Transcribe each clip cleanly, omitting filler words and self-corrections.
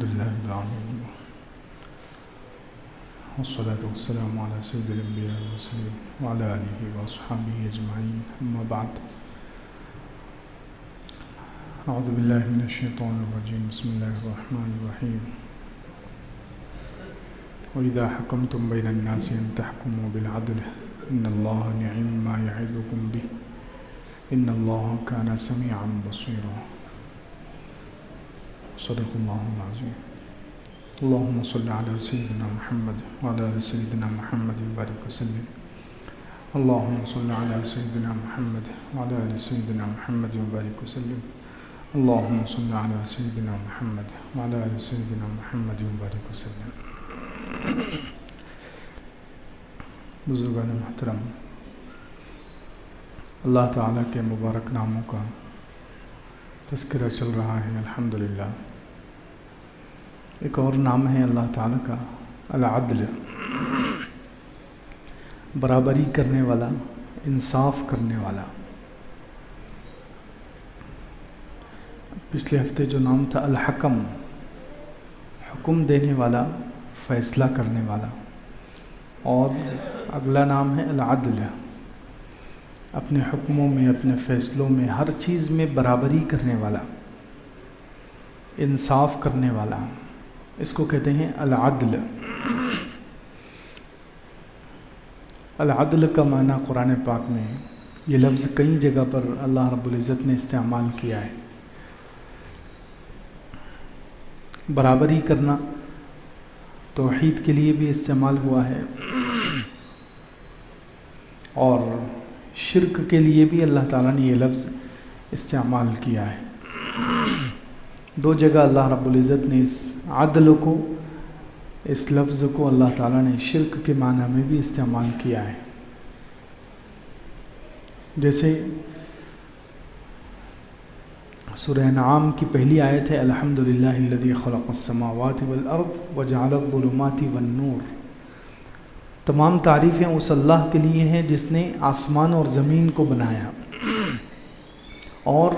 لله رب العالمين والصلاة والسلام على سيد الأنبياء والمرسلين وعلى آله وأصحابه أجمعين أما بعد أعوذ بالله من الشيطان الرجيم بسم الله الرحمن الرحيم وإذا حكمتم بين الناس أن تحكموا بالعدل إن الله نعم ما يعظكم به إن الله كان سميعا بصيرا صدق الله العظيم اللهم صل على سيدنا محمد وعلى آل سيدنا محمد وبارك وسلم اللهم صل على سيدنا محمد وعلى آل سيدنا محمد وبارك وسلم اللهم صل على سيدنا محمد وعلى آل سيدنا محمد وبارك وسلم بزرگان محترم، اللہ تعالیٰ کے مبارک ناموں کا تذکرہ چل رہا ہے الحمدللہ۔ ایک اور نام ہے اللہ تعالیٰ کا العدل، برابری کرنے والا، انصاف کرنے والا۔ پچھلے ہفتے جو نام تھا الحکم، حکم دینے والا، فیصلہ کرنے والا، اور اگلا نام ہے العدل، اپنے حکموں میں، اپنے فیصلوں میں، ہر چیز میں برابری کرنے والا، انصاف کرنے والا، اس کو کہتے ہیں العدل۔ العدل کا معنی قرآن پاک میں یہ لفظ کئی جگہ پر اللہ رب العزت نے استعمال کیا ہے۔ برابری کرنا توحید کے لیے بھی استعمال ہوا ہے، اور شرک کے لیے بھی اللہ تعالیٰ نے یہ لفظ استعمال کیا ہے۔ دو جگہ اللہ رب العزت نے اس عدل کو، اس لفظ کو اللہ تعالیٰ نے شرک کے معنی میں بھی استعمال کیا ہے۔ جیسے سورہ انعام کی پہلی آیت ہے الحمدللہ الذی خلق السماوات والارض وجعل الظلمات والنور۔ تمام تعریفیں اس اللہ کے لیے ہیں جس نے آسمان اور زمین کو بنایا، اور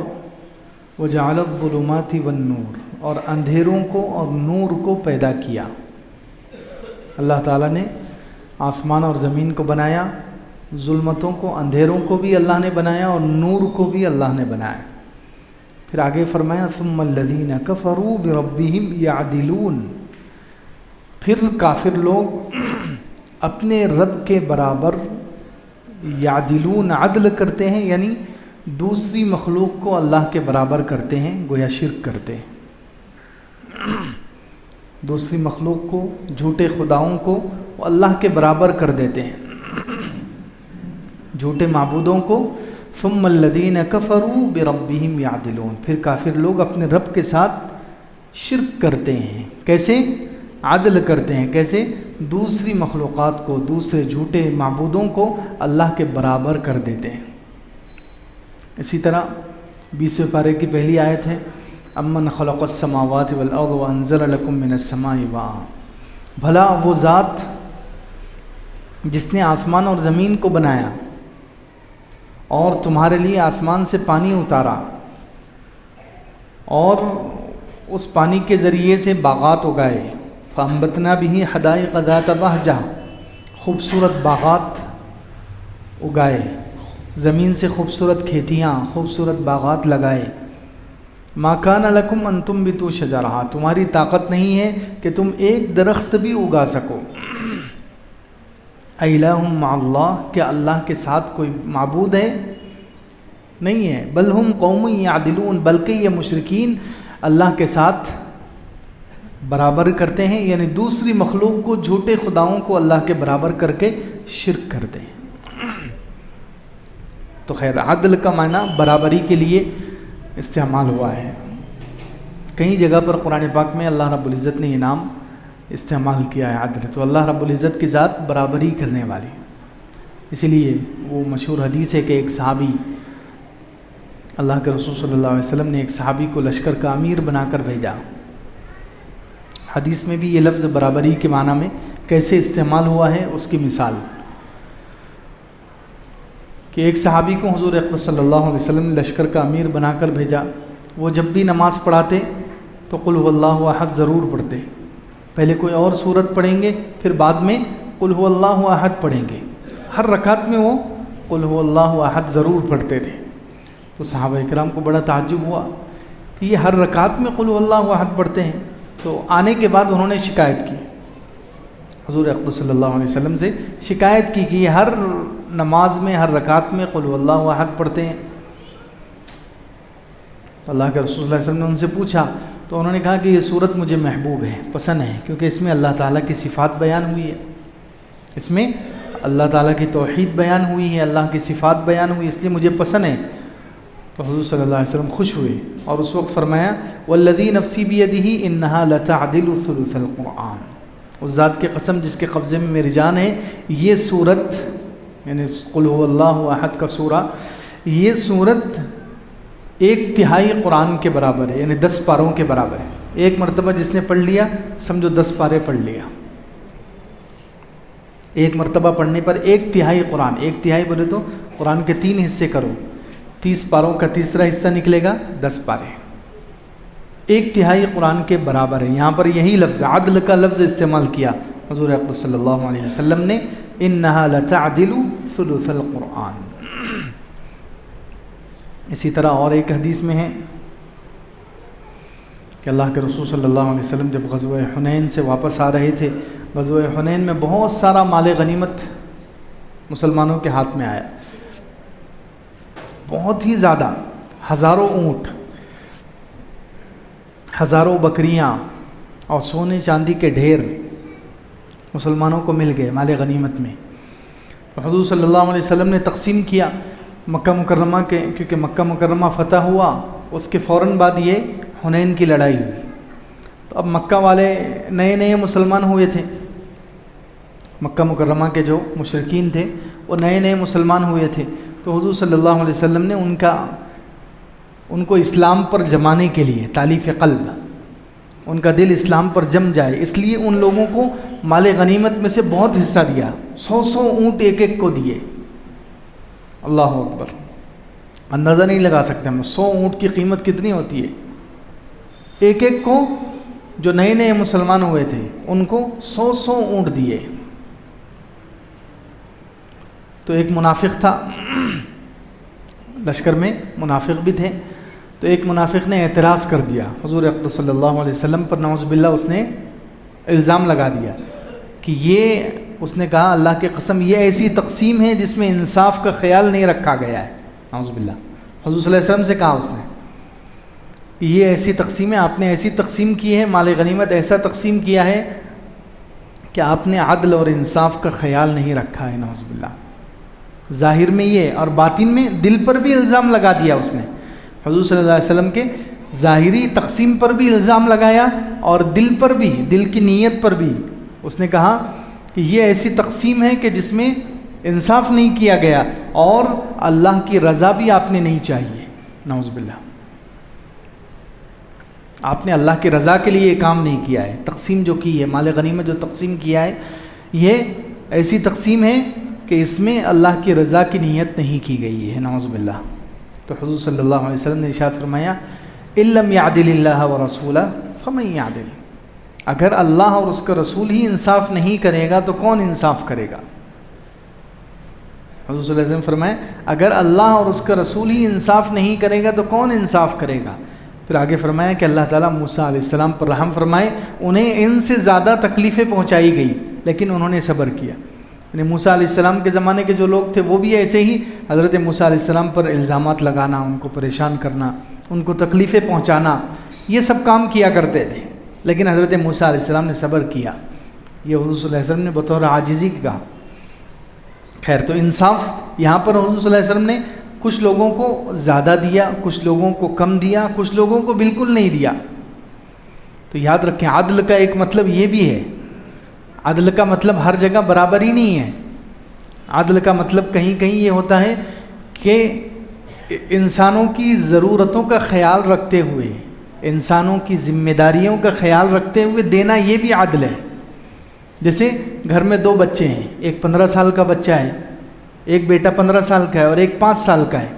وجعل الظلمات والنور، اور اندھیروں کو اور نور کو پیدا کیا۔ اللہ تعالیٰ نے آسمان اور زمین کو بنایا، ظلمتوں کو، اندھیروں کو بھی اللہ نے بنایا، اور نور کو بھی اللہ نے بنایا۔ پھر آگے فرمایا ثم الذین کفروا بربہم یعدلون، پھر کافر لوگ اپنے رب کے برابر یعدلون، عدل کرتے ہیں، یعنی دوسری مخلوق کو اللہ کے برابر کرتے ہیں، گویا شرک کرتے ہیں۔ دوسری مخلوق کو، جھوٹے خداؤں کو وہ اللہ کے برابر کر دیتے ہیں، جھوٹے معبودوں کو۔ ثم الذین کفروا بربہم یعدلون، پھر کافر لوگ اپنے رب کے ساتھ شرک کرتے ہیں۔ کیسے؟ عدل کرتے ہیں۔ کیسے؟ دوسری مخلوقات کو، دوسرے جھوٹے معبودوں کو اللہ کے برابر کر دیتے ہیں۔ اسی طرح 20ویں پارے کی پہلی آیت ہے امن خلق السماوات والارض وانزل لکم من السماء ماء، بھلا وہ ذات جس نے آسمان اور زمین کو بنایا اور تمہارے لیے آسمان سے پانی اتارا، اور اس پانی کے ذریعے سے باغات اگائے، فانبتنا بہ حدائق ذات بہجہ، خوبصورت باغات اگائے، زمین سے خوبصورت کھیتیاں، خوبصورت باغات لگائے۔ ما کان لکم ان تنبتوا شجرہا، تمہاری طاقت نہیں ہے کہ تم ایک درخت بھی اگا سکو۔ الہ مع اللہ، کیا اللہ کے ساتھ کوئی معبود ہے؟ نہیں ہے۔ بل ہم قوم یعدلون، بلکہ یہ مشرکین اللہ کے ساتھ برابر کرتے ہیں، یعنی دوسری مخلوق کو، جھوٹے خداؤں کو اللہ کے برابر کر کے شرک کرتے ہیں۔ تو خیر، عدل کا معنی برابری کے لیے استعمال ہوا ہے۔ کئی جگہ پر قرآن پاک میں اللہ رب العزت نے یہ نام استعمال کیا ہے عدل۔ تو اللہ رب العزت کی ذات برابری کرنے والی، اسی لیے وہ مشہور حدیث ہے کہ ایک صحابی، اللہ کے رسول صلی اللہ علیہ وسلم نے ایک صحابی کو لشکر کا امیر بنا کر بھیجا۔ حدیث میں بھی یہ لفظ برابری کے معنی میں کیسے استعمال ہوا ہے اس کی مثال کہ ایک صحابی کو حضور اقدس صلی اللہ علیہ وسلم نے لشکر کا امیر بنا کر بھیجا۔ وہ جب بھی نماز پڑھاتے تو قل هو اللہ احد ضرور پڑھتے، پہلے کوئی اور سورت پڑھیں گے پھر بعد میں قل هو اللہ احد پڑھیں گے، ہر رکعت میں وہ قل هو اللہ احد ضرور پڑھتے تھے۔ تو صحابہ کرام کو بڑا تعجب ہوا کہ یہ ہر رکعت میں قل هو اللہ احد پڑھتے ہیں۔ تو آنے کے بعد انہوں نے شکایت کی حضور اقدس صلی اللہ علیہ وسلم سے، شکایت کی کہ یہ ہر نماز میں ہر رکعت میں قل هو اللہ احد پڑھتے ہیں۔ تو اللہ کے رسول صلی اللہ علیہ وسلم نے ان سے پوچھا تو انہوں نے کہا کہ یہ صورت مجھے محبوب ہے، پسند ہے، کیونکہ اس میں اللہ تعالیٰ کی صفات بیان ہوئی ہے، اس میں اللہ تعالیٰ کی توحید بیان ہوئی ہے، اللہ کی صفات بیان ہوئی، اس لیے مجھے پسند ہے۔ تو حضور صلی اللہ علیہ وسلم خوش ہوئے اور اس وقت فرمایا والذی نفسی بیدہ انہا لتعدل ثلث القرآن، اس ذات کی قسم جس کے قبضے میں میری جان ہے، یہ صورت یعنی قل هو اللہ احد کا سورہ، یہ صورت 1/3 قرآن کے برابر ہے، یعنی 10 پاروں کے برابر ہے۔ ایک مرتبہ جس نے پڑھ لیا سمجھو 10 پارے پڑھ لیا، ایک مرتبہ پڑھنے پر 1/3 قرآن، 1/3 بولے تو قرآن کے 3 حصے کرو، 30 پاروں کا تیسرا حصہ نکلے گا 10 پارے، 1/3 قرآن کے برابر ہے۔ یہاں پر یہی لفظ عدل کا لفظ استعمال کیا حضور اقدس صلی اللہ علیہ وسلم نے، انہا لتعدل ثلث القرآن۔ اسی طرح اور ایک حدیث میں ہے کہ اللہ کے رسول صلی اللہ علیہ وسلم جب غزوہ حنین سے واپس آ رہے تھے، غزوہ حنین میں بہت سارا مال غنیمت مسلمانوں کے ہاتھ میں آیا، بہت ہی زیادہ، ہزاروں اونٹ، ہزاروں بکریاں اور سونے چاندی کے ڈھیر مسلمانوں کو مل گئے مال غنیمت میں۔ تو حضور صلی اللہ علیہ وسلم نے تقسیم کیا مکہ مکرمہ کے، کیونکہ مکہ مکرمہ فتح ہوا اس کے فوراً بعد یہ حنین کی لڑائی ہوئی۔ تو اب مکہ والے نئے نئے مسلمان ہوئے تھے، مکہ مکرمہ کے جو مشرکین تھے وہ نئے نئے مسلمان ہوئے تھے، تو حضور صلی اللہ علیہ وسلم نے ان کو اسلام پر جمانے کے لیے، تالیف قلب، ان کا دل اسلام پر جم جائے، اس لیے ان لوگوں کو مال غنیمت میں سے بہت حصہ دیا، 100 اونٹ ایک ایک کو دیے۔ اللہ اکبر، اندازہ نہیں لگا سکتے ہم، 100 اونٹ کی قیمت کتنی ہوتی ہے، ایک ایک کو، جو نئے نئے مسلمان ہوئے تھے ان کو 100 اونٹ دیے۔ تو ایک منافق تھا، لشکر میں منافق بھی تھے، تو ایک منافق نے اعتراض کر دیا حضور اقدس صلی اللہ علیہ وسلم پر، نعوذ باللہ اس نے الزام لگا دیا کہ یہ، اس نے کہا اللہ کی قسم یہ ایسی تقسیم ہے جس میں انصاف کا خیال نہیں رکھا گیا ہے، نعوذ باللہ۔ حضور صلی اللہ علیہ وسلم سے کہا اس نے کہ یہ ایسی تقسیم ہے، آپ نے ایسی تقسیم کی ہے، مال غنیمت ایسا تقسیم کیا ہے کہ آپ نے عدل اور انصاف کا خیال نہیں رکھا ہے، نعوذ باللہ۔ ظاہر میں یہ اور باطن میں دل پر بھی الزام لگا دیا اس نے، حضور صلی اللہ علیہ وسلم کے ظاہری تقسیم پر بھی الزام لگایا اور دل پر بھی، دل کی نیت پر بھی اس نے کہا کہ یہ ایسی تقسیم ہے کہ جس میں انصاف نہیں کیا گیا اور اللہ کی رضا بھی آپ نے نہیں چاہیے، نعوذ باللہ۔ آپ نے اللہ کی رضا کے لیے یہ کام نہیں کیا ہے، تقسیم جو کی ہے، مال غنیمت جو تقسیم کیا ہے، یہ ایسی تقسیم ہے کہ اس میں اللہ کی رضا کی نیت نہیں کی گئی ہے، نعوذ باللہ۔ تو حضور صلی اللہ علیہ وسلم نے ارشاد فرمایا اِلَّمْ يَعْدِلِ اللَّهُ وَرَسُولَهُ فَمَنْ يَعْدِلُ، اگر اللہ اور اس کا رسول ہی انصاف نہیں کرے گا تو کون انصاف کرے گا؟ حضور صلی اللہ علیہ وسلم فرمائے اگر اللہ اور اس کا رسول ہی انصاف نہیں کرے گا تو کون انصاف کرے گا؟ پھر آگے فرمایا کہ اللہ تعالیٰ موسیٰ علیہ السلام پر رحم فرمائے، انہیں ان سے زیادہ تکلیفیں پہنچائی گئی لیکن انہوں نے صبر کیا۔ یعنی موسیٰ علیہ السلام کے زمانے کے جو لوگ تھے وہ بھی ایسے ہی حضرت موسیٰ علیہ السلام پر الزامات لگانا، ان کو پریشان کرنا، ان کو تکلیفیں پہنچانا، یہ سب کام کیا کرتے تھے، لیکن حضرت موسیٰ علیہ السلام نے صبر کیا۔ یہ حضور صلی اللہ علیہ وسلم نے بطور عاجزی کہا۔ خیر، تو انصاف یہاں پر حضور صلی اللہ علیہ وسلم نے کچھ لوگوں کو زیادہ دیا، کچھ لوگوں کو کم دیا، کچھ لوگوں کو بالکل نہیں دیا۔ تو یاد رکھیں عدل کا ایک مطلب یہ بھی ہے، عدل کا مطلب ہر جگہ برابر ہی نہیں ہے، عدل کا مطلب کہیں کہیں یہ ہوتا ہے کہ انسانوں کی ضرورتوں کا خیال رکھتے ہوئے، انسانوں کی ذمہ داریوں کا خیال رکھتے ہوئے دینا، یہ بھی عدل ہے۔ جیسے گھر میں 2 بچے ہیں، ایک 15 سال کا بچہ ہے، ایک بیٹا 15 سال کا ہے اور ایک 5 سال کا ہے،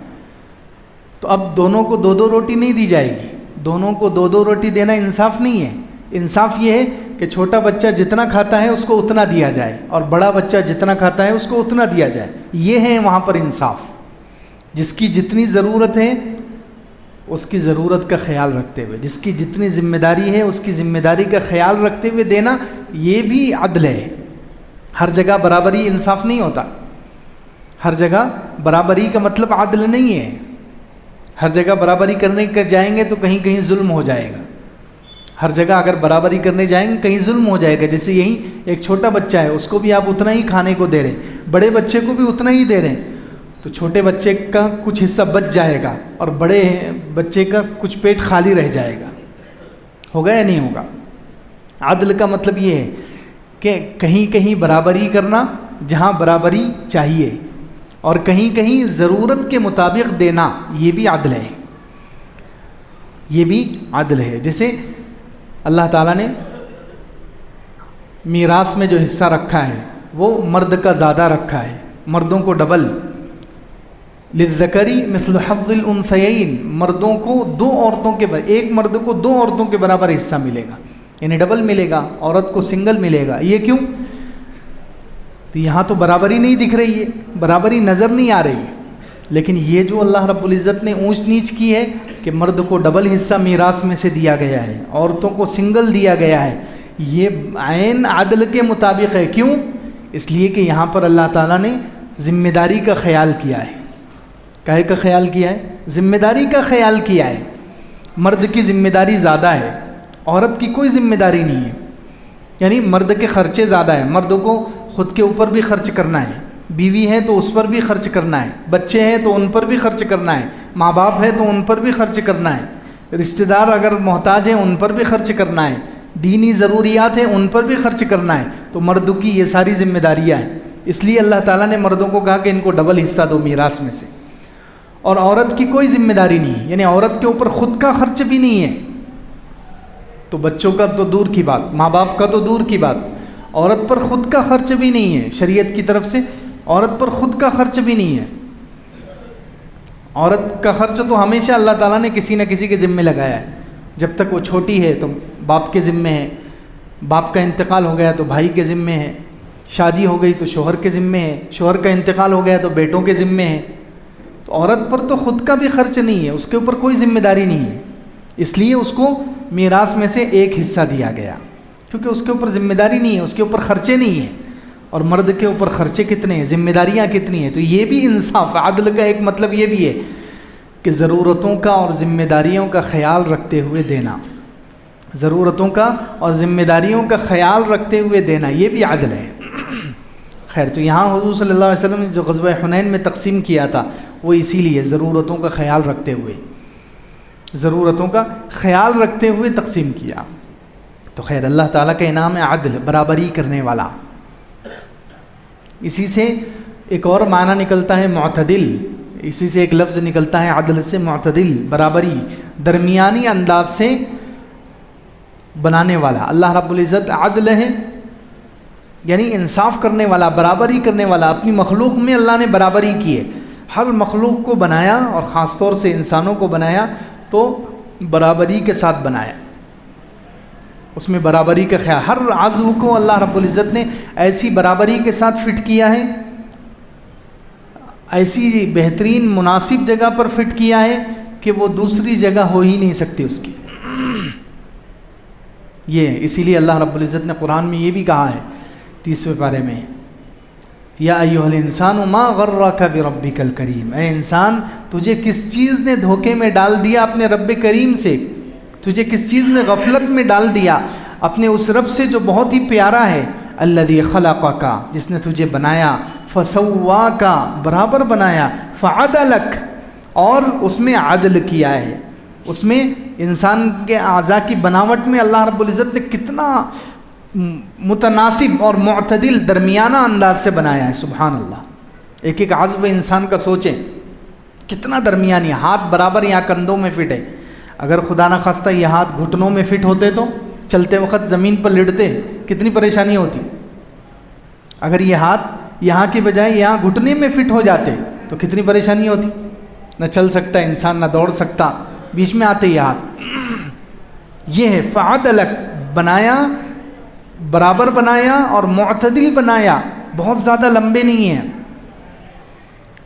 تو اب دونوں کو 2 روٹی نہیں دی جائے گی، دونوں کو دو دو روٹی دینا انصاف نہیں ہے. انصاف یہ ہے کہ چھوٹا بچہ جتنا کھاتا ہے اس کو اتنا دیا جائے اور بڑا بچہ جتنا کھاتا ہے اس کو اتنا دیا جائے. یہ ہے وہاں پر انصاف. جس کی جتنی ضرورت ہے اس کی ضرورت کا خیال رکھتے ہوئے, جس کی جتنی ذمہ داری ہے اس کی ذمہ داری کا خیال رکھتے ہوئے دینا, یہ بھی عدل ہے. ہر جگہ برابری انصاف نہیں ہوتا. ہر جگہ برابری کا مطلب عدل نہیں ہے. ہر جگہ برابری کرنے کا جائیں گے تو کہیں کہیں ظلم ہو جائے گا. ہر جگہ اگر برابری کرنے جائیں گے کہیں ظلم ہو جائے گا. جیسے یہی ایک چھوٹا بچہ ہے, اس کو بھی آپ اتنا ہی کھانے کو دے رہے ہیں, بڑے بچے کو بھی اتنا ہی دے رہے ہیں, تو چھوٹے بچے کا کچھ حصہ بچ جائے گا اور بڑے بچے کا کچھ پیٹ خالی رہ جائے گا. ہوگا یا نہیں ہوگا؟ عدل کا مطلب یہ ہے کہ کہیں کہیں برابری کرنا جہاں برابری چاہیے, اور کہیں کہیں ضرورت کے مطابق دینا, یہ بھی عدل ہے. یہ بھی عدل ہے. جیسے اللہ تعالیٰ نے میراث میں جو حصہ رکھا ہے وہ مرد کا زیادہ رکھا ہے, مردوں کو ڈبل. للذکری مثل حظ الانثیین, مردوں کو دو عورتوں کے ایک مرد کو دو عورتوں کے برابر حصہ ملے گا, یعنی ڈبل ملے گا, عورت کو سنگل ملے گا. یہ کیوں؟ تو یہاں تو برابری نہیں دکھ رہی ہے, برابری نظر نہیں آ رہی ہے. لیکن یہ جو اللہ رب العزت نے اونچ نیچ کی ہے کہ مرد کو ڈبل حصہ میراث میں سے دیا گیا ہے, عورتوں کو سنگل دیا گیا ہے, یہ عین عدل کے مطابق ہے. کیوں؟ اس لیے کہ یہاں پر اللہ تعالیٰ نے ذمہ داری کا خیال کیا ہے. کاہے کا خیال کیا ہے؟ ذمہ داری کا خیال کیا ہے. مرد کی ذمہ داری زیادہ ہے, عورت کی کوئی ذمہ داری نہیں ہے. یعنی مرد کے خرچے زیادہ ہیں, مرد کو خود کے اوپر بھی خرچ کرنا ہے, بیوی ہے تو اس پر بھی خرچ کرنا ہے, بچے ہیں تو ان پر بھی خرچ کرنا ہے, ماں باپ ہے تو ان پر بھی خرچ کرنا ہے, رشتہ دار اگر محتاج ہیں ان پر بھی خرچ کرنا ہے, دینی ضروریات ہیں ان پر بھی خرچ کرنا ہے. تو مرد کی یہ ساری ذمہ داریاں ہیں. اس لیے اللہ تعالیٰ نے مردوں کو کہا کہ ان کو ڈبل حصہ دو میراث میں سے. اور عورت کی کوئی ذمہ داری نہیں ہے, یعنی عورت کے اوپر خود کا خرچ بھی نہیں ہے. تو بچوں کا تو دور کی بات, ماں باپ کا تو دور کی بات, عورت پر خود کا خرچ بھی نہیں ہے. شریعت کی طرف سے عورت پر خود کا خرچ بھی نہیں ہے. عورت کا خرچ تو ہمیشہ اللہ تعالیٰ نے کسی نہ کسی کے ذمے لگایا ہے. جب تک وہ چھوٹی ہے تو باپ کے ذمے ہے, باپ کا انتقال ہو گیا تو بھائی کے ذمے ہے, شادی ہو گئی تو شوہر کے ذمے ہے, شوہر کا انتقال ہو گیا تو بیٹوں کے ذمے ہے. تو عورت پر تو خود کا بھی خرچ نہیں ہے, اس کے اوپر کوئی ذمہ داری نہیں ہے. اس لیے اس کو میراث میں سے ایک حصہ دیا گیا, کیونکہ اس کے اوپر ذمہ داری نہیں ہے, اس کے اوپر خرچے نہیں ہیں. اور مرد کے اوپر خرچے کتنے ہیں, ذمہ داریاں کتنی ہیں. تو یہ بھی انصاف, عدل کا ایک مطلب یہ بھی ہے کہ ضرورتوں کا اور ذمہ داریوں کا خیال رکھتے ہوئے دینا, ضرورتوں کا اور ذمہ داریوں کا خیال رکھتے ہوئے دینا, یہ بھی عدل ہے. خیر, تو یہاں حضور صلی اللہ علیہ وسلم نے جو غزوہ حنین میں تقسیم کیا تھا وہ اسی لیے ضرورتوں کا خیال رکھتے ہوئے, ضرورتوں کا خیال رکھتے ہوئے تقسیم کیا. تو خیر, اللہ تعالیٰ کا انعام ہے عدل, برابری کرنے والا. اسی سے ایک اور معنی نکلتا ہے معتدل, اسی سے ایک لفظ نکلتا ہے عدل سے, معتدل, برابری, درمیانی انداز سے بنانے والا. اللہ رب العزت عدل ہے, یعنی انصاف کرنے والا, برابری کرنے والا. اپنی مخلوق میں اللہ نے برابری کی ہے. ہر مخلوق کو بنایا اور خاص طور سے انسانوں کو بنایا تو برابری کے ساتھ بنایا, اس میں برابری کا خیال. ہر عضو کو اللہ رب العزت نے ایسی برابری کے ساتھ فٹ کیا ہے, ایسی بہترین مناسب جگہ پر فٹ کیا ہے کہ وہ دوسری جگہ ہو ہی نہیں سکتی اس کی. یہ اسی لیے اللہ رب العزت نے قرآن میں یہ بھی کہا ہے 30ویں پارے میں, یا ایھا الانسان ما غرک بربک الکریم, اے انسان تجھے کس چیز نے دھوکے میں ڈال دیا اپنے رب کریم سے, تجھے کس چیز نے غفلت میں ڈال دیا اپنے اس رب سے جو بہت ہی پیارا ہے. الذی خلقک, جس نے تجھے بنایا, فسواک, برابر بنایا, فعدلک, اور اس میں عدل کیا ہے. اس میں انسان کے اعضاء کی بناوٹ میں اللہ رب العزت نے کتنا متناسب اور معتدل درمیانہ انداز سے بنایا ہے. سبحان اللہ, ایک ایک عضو انسان کا سوچیں کتنا درمیانی. ہاتھ برابر یہاں کندھوں میں فٹ ہے, اگر خدا نہ خواستہ یہ ہاتھ گھٹنوں میں فٹ ہوتے تو چلتے وقت زمین پر لڑتے کتنی پریشانی ہوتی. اگر یہ ہاتھ یہاں کی بجائے یہاں گھٹنے میں فٹ ہو جاتے تو کتنی پریشانی ہوتی. نہ چل سکتا انسان, نہ دوڑ سکتا, بیچ میں آتے یہ ہاتھ. یہ ہے فعدلک، بنایا، برابر بنایا اور معتدل بنایا، بہت زیادہ لمبے نہیں ہیں،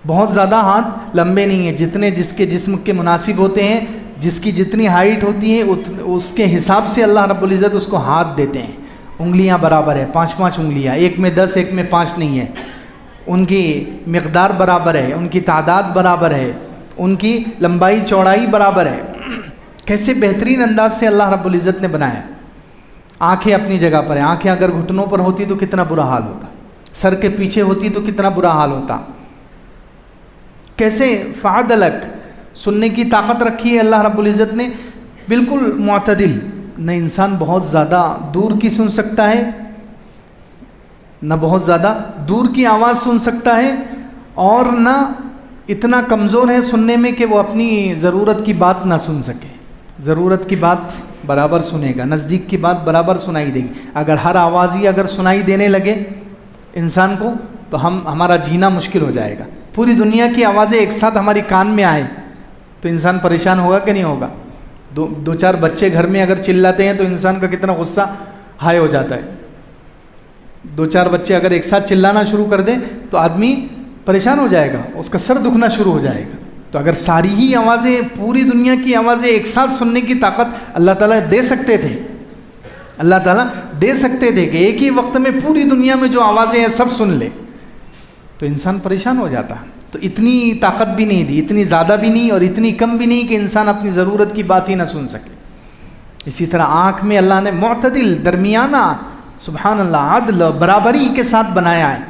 بہت زیادہ ہاتھ لمبے نہیں ہیں، جتنے جس کے جسم کے مناسب ہوتے ہیں، جس کی جتنی ہائٹ ہوتی ہے اس کے حساب سے اللہ رب العزت اس کو ہاتھ دیتے ہیں۔ انگلیاں برابر ہے، 5 انگلیاں، ایک میں 10 ایک میں 5 نہیں ہے، ان کی مقدار برابر ہے، ان کی تعداد برابر ہے، ان کی لمبائی چوڑائی برابر ہے۔ کیسے بہترین انداز سے اللہ رب العزت نے بنایا۔ آنکھیں اپنی جگہ پر ہیں، آنکھیں اگر گھٹنوں پر ہوتی تو کتنا برا حال ہوتا، سر کے پیچھے ہوتی تو کتنا برا حال ہوتا۔ کیسے فعدلک، سننے کی طاقت رکھی ہے اللہ رب العزت نے، بالکل معتدل، نہ انسان بہت زیادہ دور کی سن سکتا ہے، نہ بہت زیادہ دور کی آواز سن سکتا ہے، اور نہ اتنا کمزور ہے سننے میں کہ وہ اپنی ضرورت کی بات نہ سن سکے۔ ضرورت کی بات برابر سنے گا، نزدیک کی بات برابر سنائی دے گی۔ اگر ہر آواز ہی اگر سنائی دینے لگے انسان کو تو ہمارا جینا مشکل ہو جائے گا۔ پوری دنیا کی آوازیں ایک ساتھ ہماری کان میں آئے تو انسان پریشان ہوگا کہ نہیں ہوگا؟ دو چار بچے گھر میں اگر چلاتے ہیں تو انسان کا کتنا غصہ ہائی ہو جاتا ہے۔ 2-4 بچے اگر ایک ساتھ چلانا شروع کر دیں تو آدمی پریشان ہو جائے گا، اس کا سر دکھنا شروع ہو جائے گا۔ تو اگر ساری ہی آوازیں، پوری دنیا کی آوازیں ایک ساتھ سننے کی طاقت اللہ تعالیٰ دے سکتے تھے، اللہ تعالیٰ دے سکتے تھے کہ ایک ہی وقت میں پوری دنیا میں جو آوازیں ہیں سب سن لے، تو انسان پریشان ہو جاتا۔ تو اتنی طاقت بھی نہیں دی، اتنی زیادہ بھی نہیں اور اتنی کم بھی نہیں کہ انسان اپنی ضرورت کی بات ہی نہ سن سکے۔ اسی طرح آنکھ میں اللہ نے معتدل، درمیانہ، سبحان اللہ، عدل، برابری کے ساتھ بنایا ہے۔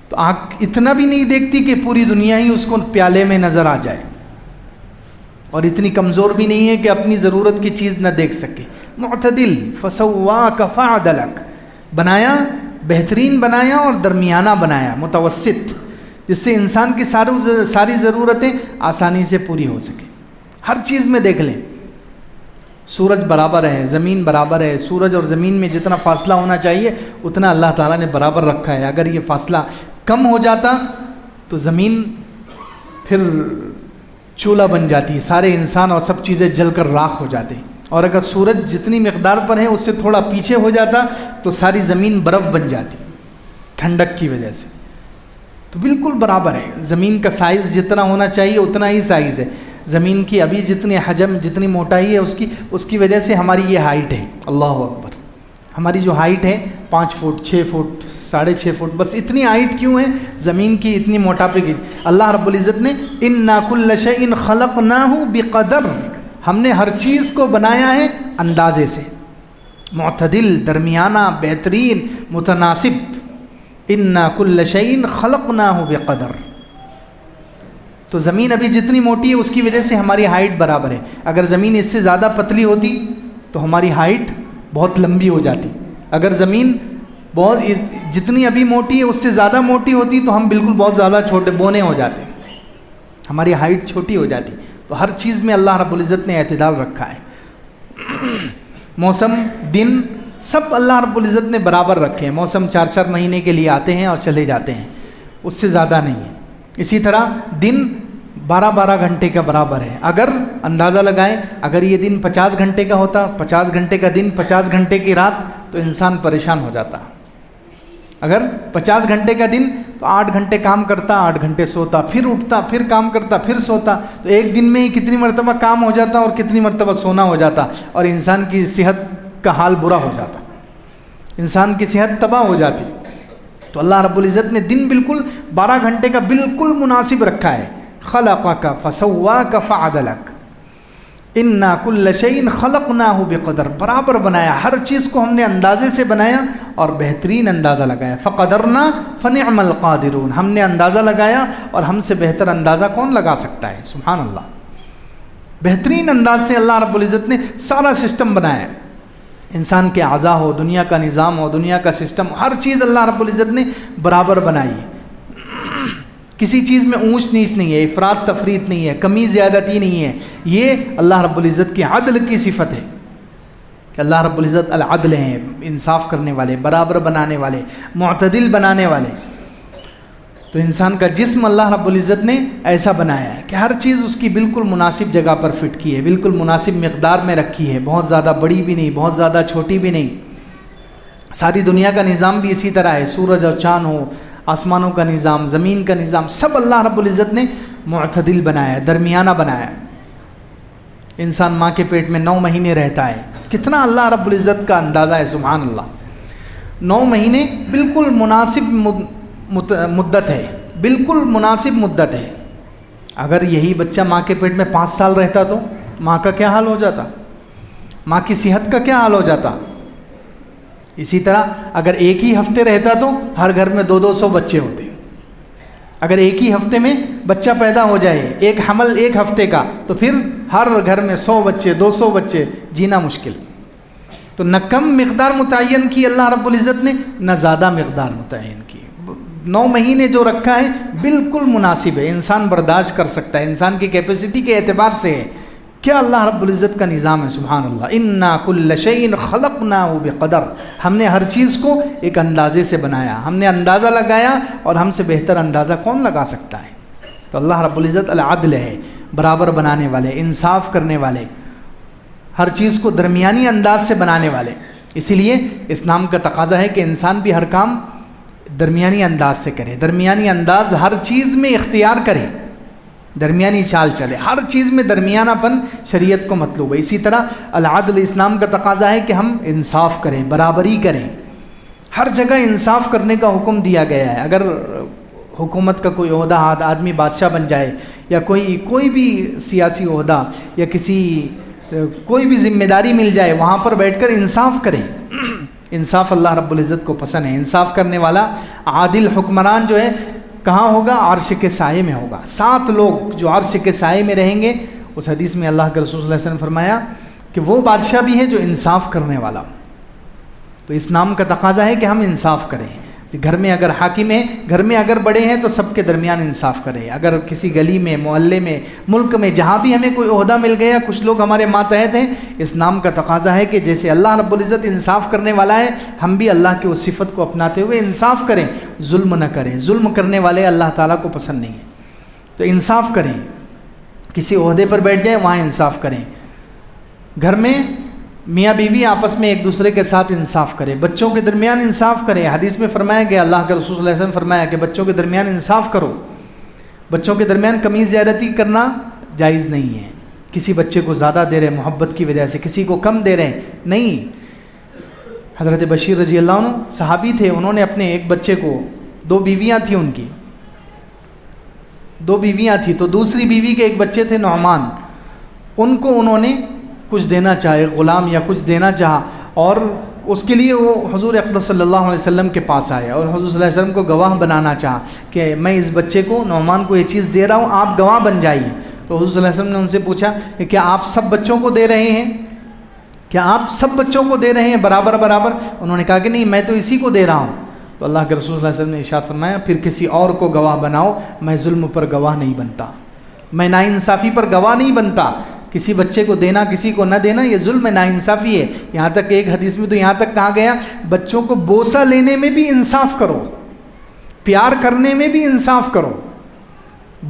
تو آنکھ اتنا بھی نہیں دیکھتی کہ پوری دنیا ہی اس کو پیالے میں نظر آ جائے، اور اتنی کمزور بھی نہیں ہے کہ اپنی ضرورت کی چیز نہ دیکھ سکے۔ معتدل، فسواک فعدلک، بنایا، بہترین بنایا اور درمیانہ بنایا، متوسط، جس سے انسان کی ساری ضرورتیں آسانی سے پوری ہو سکے۔ ہر چیز میں دیکھ لیں، سورج برابر ہے، زمین برابر ہے، سورج اور زمین میں جتنا فاصلہ ہونا چاہیے اتنا اللہ تعالیٰ نے برابر رکھا ہے۔ اگر یہ فاصلہ کم ہو جاتا تو زمین پھر چولہا بن جاتی، سارے انسان اور سب چیزیں جل کر راکھ ہو جاتے، اور اگر سورج جتنی مقدار پر ہے اس سے تھوڑا پیچھے ہو جاتا تو ساری زمین برف بن جاتی ٹھنڈک کی وجہ سے۔ تو بالکل برابر ہے، زمین کا سائز جتنا ہونا چاہیے اتنا ہی سائز ہے۔ زمین کی ابھی جتنی حجم، جتنی موٹائی ہے اس کی وجہ سے ہماری یہ ہائٹ ہے۔ اللہ اکبر، ہماری جو ہائٹ ہے 5 فٹ، 6 فٹ، 6.5 فٹ، بس اتنی ہائٹ کیوں ہے؟ زمین کی اتنی موٹاپے کی۔ اللہ رب العزت نے اِنَّا كُلَّ شَيْءٍ خَلَقْنَاهُ بِقَدَرٍ، ہم نے ہر چیز کو بنایا ہے اندازے سے، معتدل، درمیانہ، بہترین، متناسب۔ اِنَّا كُلَّ شَيْءٍ خَلَقْنَاهُ بِقَدَرٍ۔ تو زمین ابھی جتنی موٹی ہے اس کی وجہ سے ہماری ہائٹ برابر ہے۔ اگر زمین اس سے زیادہ پتلی ہوتی تو ہماری ہائٹ بہت لمبی ہو جاتی۔ اگر زمین جتنی ابھی موٹی ہے اس سے زیادہ موٹی ہوتی تو ہم بالکل بہت زیادہ چھوٹے بونے ہو جاتے، ہماری ہائٹ چھوٹی ہو جاتی۔ تو ہر چیز میں اللہ رب العزت نے اعتدال رکھا ہے۔ موسم، دن، سب اللہ رب العزت نے برابر رکھے ہیں۔ موسم 4 مہینے کے لیے آتے ہیں اور چلے جاتے ہیں، اس سے زیادہ نہیں ہے۔ اسی طرح دن 12 گھنٹے کا برابر ہے۔ اگر اندازہ لگائیں، اگر یہ دن 50 گھنٹے کا ہوتا، 50 گھنٹے کا دن، 50 گھنٹے کی رات، تو انسان پریشان ہو جاتا۔ اگر 50 گھنٹے کا دن تو 8 گھنٹے کام کرتا، 8 گھنٹے سوتا، پھر اٹھتا، پھر کام کرتا، پھر سوتا، تو ایک دن میں ہی کتنی مرتبہ کام ہو جاتا اور کتنی مرتبہ سونا ہو جاتا، اور انسان کی صحت کا حال برا ہو جاتا، انسان کی صحت تباہ ہو جاتی۔ تو اللہ رب العزت نے دن بالکل 12 گھنٹے کا بالکل مناسب رکھا ہے۔ خلقک فسواک فعدلک، اِنَّا كُلَّ شَيْءٍ خَلَقْنَاهُ بِقَدَرٍ، برابر بنایا، ہر چیز کو ہم نے اندازے سے بنایا اور بہترین اندازہ لگایا۔ فَقَدَرْنَا فَنِعْمَ الْقَادِرُونَ، ہم نے اندازہ لگایا اور ہم سے بہتر اندازہ کون لگا سکتا ہے؟ سبحان اللہ، بہترین انداز سے اللہ رب العزت نے سارا سسٹم بنایا ہے۔ انسان کے اعضاء ہو، دنیا کا نظام ہو، دنیا کا سسٹم، ہر چیز اللہ رب العزت نے برابر بنائی ہے۔ کسی چیز میں اونچ نیچ نہیں ہے، افراط تفریط نہیں ہے، کمی زیادتی نہیں ہے۔ یہ اللہ رب العزت کی عدل کی صفت ہے کہ اللہ رب العزت العدل ہیں، انصاف کرنے والے، برابر بنانے والے، معتدل بنانے والے۔ تو انسان کا جسم اللہ رب العزت نے ایسا بنایا ہے کہ ہر چیز اس کی بالکل مناسب جگہ پر فٹ کی ہے، بالکل مناسب مقدار میں رکھی ہے، بہت زیادہ بڑی بھی نہیں، بہت زیادہ چھوٹی بھی نہیں۔ ساری دنیا کا نظام بھی اسی طرح ہے، سورج اور چاند ہو، آسمانوں کا نظام، زمین کا نظام، سب اللہ رب العزت نے معتدل بنایا ہے، درمیانہ بنایا ہے۔ انسان ماں کے پیٹ میں 9 مہینے رہتا ہے، کتنا اللہ رب العزت کا اندازہ ہے، سبحان اللہ۔ 9 مہینے بالکل مناسب مدت ہے، بالکل مناسب مدت ہے۔ اگر یہی بچہ ماں کے پیٹ میں 5 سال رہتا تو ماں کا کیا حال ہو جاتا، ماں کی صحت کا کیا حال ہو جاتا۔ اسی طرح اگر ایک ہی ہفتے رہتا تو ہر گھر میں 200 بچے ہوتے۔ اگر ایک ہی ہفتے میں بچہ پیدا ہو جائے، ایک حمل ایک ہفتے کا، تو پھر ہر گھر میں 100 بچے 200 بچے، جینا مشکل۔ تو نہ کم مقدار متعین کی اللہ رب العزت نے، نہ زیادہ مقدار متعین کی۔ 9 مہینے جو رکھا ہے بالکل مناسب ہے، انسان برداشت کر سکتا ہے، انسان کی کیپیسٹی کے اعتبار سے ہے۔ کیا اللہ رب العزت کا نظام ہے، سبحان اللہ۔ انا کل شیء خلقناہ بقدر، ہم نے ہر چیز کو ایک اندازے سے بنایا، ہم نے اندازہ لگایا، اور ہم سے بہتر اندازہ کون لگا سکتا ہے۔ تو اللہ رب العزت العدل ہے، برابر بنانے والے، انصاف کرنے والے، ہر چیز کو درمیانی انداز سے بنانے والے۔ اسی لیے اسلام کا تقاضا ہے کہ انسان بھی ہر کام درمیانی انداز سے کرے، درمیانی انداز ہر چیز میں اختیار کرے، درمیانی چال چلے، ہر چیز میں درمیانہ پن شریعت کو مطلوب ہے۔ اسی طرح العدل اسلام کا تقاضا ہے کہ ہم انصاف کریں، برابری کریں، ہر جگہ انصاف کرنے کا حکم دیا گیا ہے۔ اگر حکومت کا کوئی عہدہ آدمی بادشاہ بن جائے، یا کوئی بھی سیاسی عہدہ یا کوئی بھی ذمہ داری مل جائے، وہاں پر بیٹھ کر انصاف کریں۔ انصاف اللہ رب العزت کو پسند ہے۔ انصاف کرنے والا عادل حکمران جو ہے کہاں ہوگا؟ عرش کے سائے میں ہوگا۔ 7 لوگ جو عرش کے سائے میں رہیں گے، اس حدیث میں اللہ کے رسول صلی اللہ علیہ وسلم نے فرمایا کہ وہ بادشاہ بھی ہے جو انصاف کرنے والا۔ تو اسلام کا تقاضا ہے کہ ہم انصاف کریں۔ گھر میں اگر حاکم ہیں، گھر میں اگر بڑے ہیں تو سب کے درمیان انصاف کریں۔ اگر کسی گلی میں، محلے میں، ملک میں جہاں بھی ہمیں کوئی عہدہ مل گیا، کچھ لوگ ہمارے ماتحت ہیں، اسلام کا تقاضا ہے کہ جیسے اللہ رب العزت انصاف کرنے والا ہے، ہم بھی اللہ کی اس صفت کو اپناتے ہوئے انصاف کریں، ظلم نہ کریں۔ ظلم کرنے والے اللہ تعالیٰ کو پسند نہیں ہیں۔ تو انصاف کریں، کسی عہدے پر بیٹھ جائیں وہاں انصاف کریں۔ گھر میں میاں بیوی آپس میں ایک دوسرے کے ساتھ انصاف کرے، بچوں کے درمیان انصاف کرے۔ حدیث میں فرمایا گیا، اللہ کے رسول صلی اللہ علیہ وسلم فرمایا کہ بچوں کے درمیان انصاف کرو۔ بچوں کے درمیان کمی زیادتی کرنا جائز نہیں ہے۔ کسی بچے کو زیادہ دے رہے محبت کی وجہ سے، کسی کو کم دے رہے نہیں۔ حضرت بشیر رضی اللہ عنہ صحابی تھے، انہوں نے اپنے ایک بچے کو، 2 بیویاں تھیں ان کی، 2 بیویاں تھیں، تو دوسری بیوی کے ایک بچے تھے نعمان، ان کو انہوں نے کچھ دینا چاہے، غلام یا کچھ دینا چاہا، اور اس کے لیے وہ حضور اقدس صلی اللہ علیہ وسلم کے پاس آئے اور حضور صلی اللہ علیہ وسلم کو گواہ بنانا چاہا کہ میں اس بچے کو، نعمان کو، یہ چیز دے رہا ہوں، آپ گواہ بن جائیے۔ تو حضور صلی اللہ علیہ وسلم نے ان سے پوچھا کہ کیا آپ سب بچوں کو دے رہے ہیں؟ کیا آپ سب بچوں کو دے رہے ہیں برابر برابر؟ انہوں نے کہا کہ نہیں، میں تو اسی کو دے رہا ہوں۔ تو اللہ کے رسول صلی اللہ علیہ وسلم نے ارشاد فرمایا، پھر کسی اور کو گواہ بناؤ، میں ظلم پر گواہ نہیں بنتا، میں ناانصافی پر گواہ نہیں بنتا۔ کسی بچے کو دینا، کسی کو نہ دینا، یہ ظلم ہے، ناانصافی ہے۔ یہاں تک کہ ایک حدیث میں تو یہاں تک کہا گیا، بچوں کو بوسہ لینے میں بھی انصاف کرو، پیار کرنے میں بھی انصاف کرو،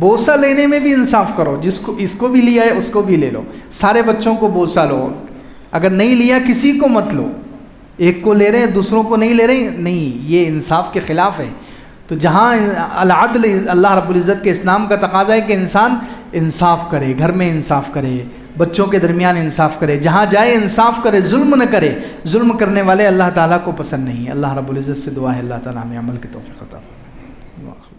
بوسہ لینے میں بھی انصاف کرو۔ جس کو اس کو بھی لیا ہے اس کو بھی لے لو، سارے بچوں کو بوسہ لو، اگر نہیں لیا کسی کو مت لو، ایک کو لے رہے ہیں دوسروں کو نہیں لے رہے ہیں، نہیں، یہ انصاف کے خلاف ہے۔ تو جہاں العدل اللہ رب العزت کے اسلام کا تقاضا ہے کہ انسان انصاف کرے، گھر میں انصاف کرے، بچوں کے درمیان انصاف کرے، جہاں جائے انصاف کرے، ظلم نہ کرے۔ ظلم کرنے والے اللہ تعالیٰ کو پسند نہیں ہے۔ اللہ رب العزت سے دعا ہے اللہ تعالیٰ ہمیں عمل کی توفیق عطا فرمائے۔